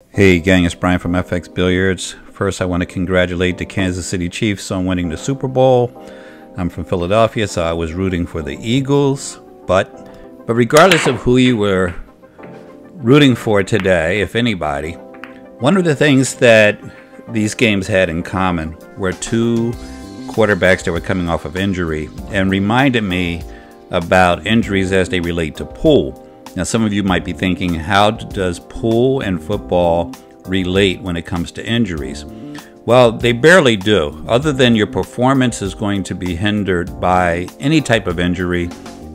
Hey gang, it's Bryan from FX Billiards. First, I want to congratulate the Kansas City Chiefs on winning the Super Bowl. I'm from Philadelphia, so I was rooting for the Eagles. But regardless of who you were rooting for today, if anybody, one of the things that these games had in common were two quarterbacks that were coming off of injury and reminded me about injuries as they relate to pool. Now, some of you might be thinking, how does pool and football relate when it comes to injuries? Well, they barely do. Other than your performance is going to be hindered by any type of injury.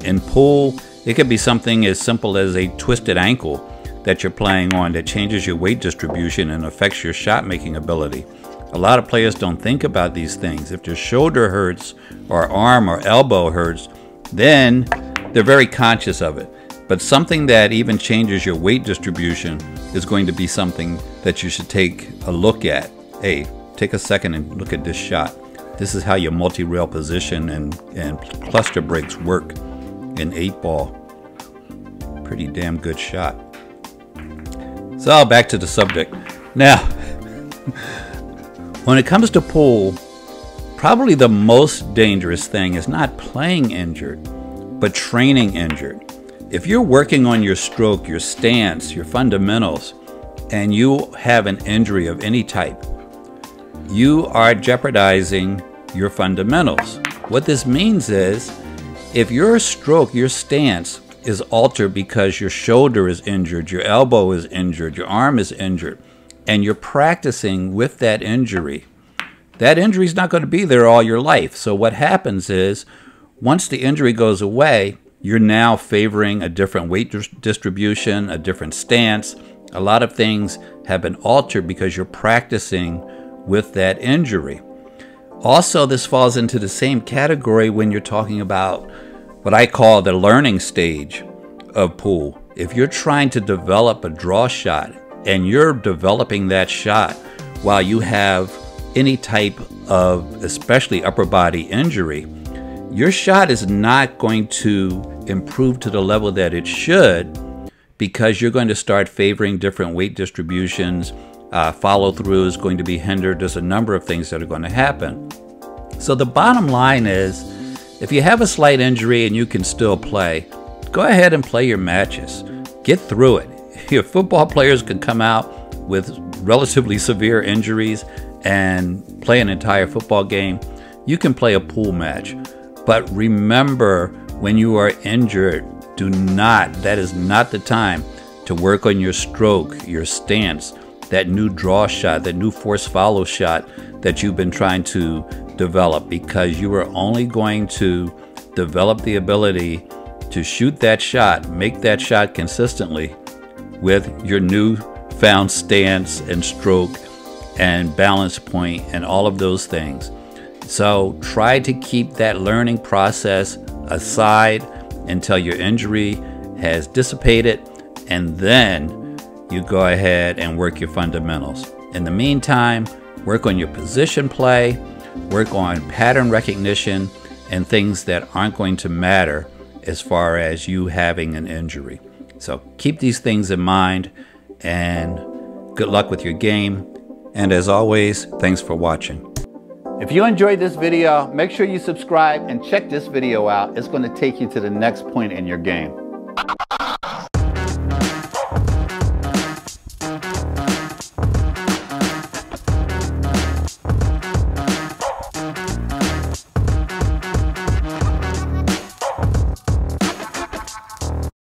In pool, it could be something as simple as a twisted ankle that you're playing on that changes your weight distribution and affects your shot-making ability. A lot of players don't think about these things. If their shoulder hurts or arm or elbow hurts, then they're very conscious of it. But something that even changes your weight distribution is going to be something that you should take a look at. Hey, take a second and look at this shot. This is how your multi-rail position and cluster breaks work in 8-ball. Pretty damn good shot. So back to the subject. Now, when it comes to pool, probably the most dangerous thing is not playing injured, but training injured. If you're working on your stroke, your stance, your fundamentals, and you have an injury of any type, you are jeopardizing your fundamentals. What this means is, if your stroke, your stance is altered because your shoulder is injured, your elbow is injured, your arm is injured, and you're practicing with that injury is not going to be there all your life. So what happens is, once the injury goes away, you're now favoring a different weight distribution, a different stance. A lot of things have been altered because you're practicing with that injury. Also, this falls into the same category when you're talking about what I call the learning stage of pool. If you're trying to develop a draw shot and you're developing that shot while you have any type of, especially upper body injury, your shot is not going to improve to the level that it should, because you're going to start favoring different weight distributions. Follow through is going to be hindered. There's a number of things that are going to happen. So the bottom line is, if you have a slight injury and you can still play, go ahead and play your matches. Get through it. Your football players can come out with relatively severe injuries and play an entire football game. You can play a pool match. But remember, when you are injured, that is not the time to work on your stroke, your stance, that new draw shot, that new force follow shot that you've been trying to develop, because you are only going to develop the ability to shoot that shot, make that shot consistently with your newfound stance and stroke and balance point and all of those things. So try to keep that learning process aside until your injury has dissipated, and then you go ahead and work your fundamentals. In the meantime, work on your position play, work on pattern recognition, and things that aren't going to matter as far as you having an injury. So keep these things in mind, and good luck with your game. And as always, thanks for watching. If you enjoyed this video, make sure you subscribe and check this video out. It's going to take you to the next point in your game.